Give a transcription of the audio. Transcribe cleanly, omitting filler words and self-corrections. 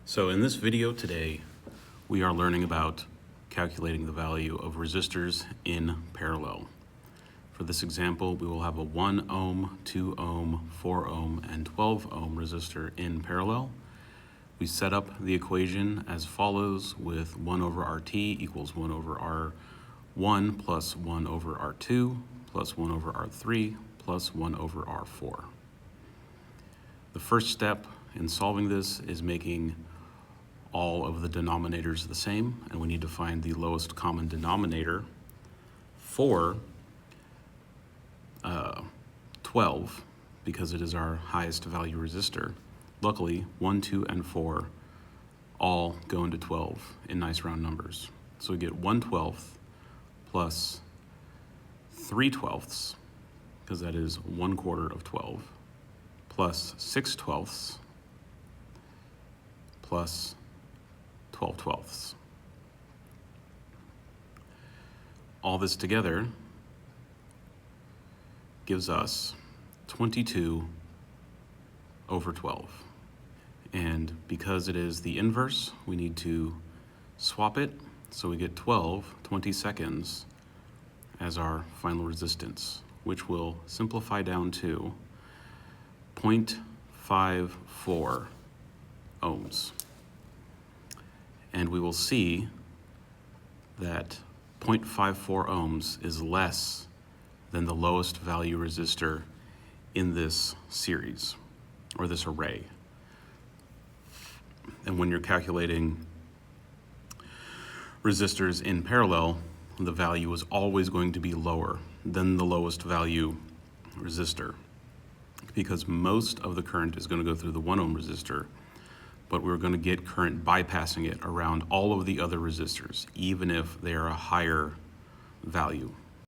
So in this video today, we are learning about calculating the value of resistors in parallel. For this example, we will have a 1 ohm, 2 ohm, 4 ohm, and 12 ohm resistor in parallel. We set up the equation as follows with 1 over RT equals 1 over R1 plus 1 over R2 plus 1 over R3 plus 1 over R4. The first step in solving this is making all of the denominators the same, and we need to find the lowest common denominator for 12 because it is our highest value resistor. Luckily, 1, 2, and 4 all go into 12 in nice round numbers. So we get 1/12 plus 3/12, because that is 1/4 of 12, plus 6/12 plus 12/12. All this together gives us 22 over 12. And because it is the inverse, we need to swap it, so we get 20 seconds as our final resistance, which will simplify down to 0.54 ohms. And we will see that 0.54 ohms is less than the lowest value resistor in this series, or this array. And when you're calculating resistors in parallel, the value is always going to be lower than the lowest value resistor, because most of the current is going to go through the 1 ohm resistor, but we're going to get current bypassing it around all of the other resistors, even if they are a higher value.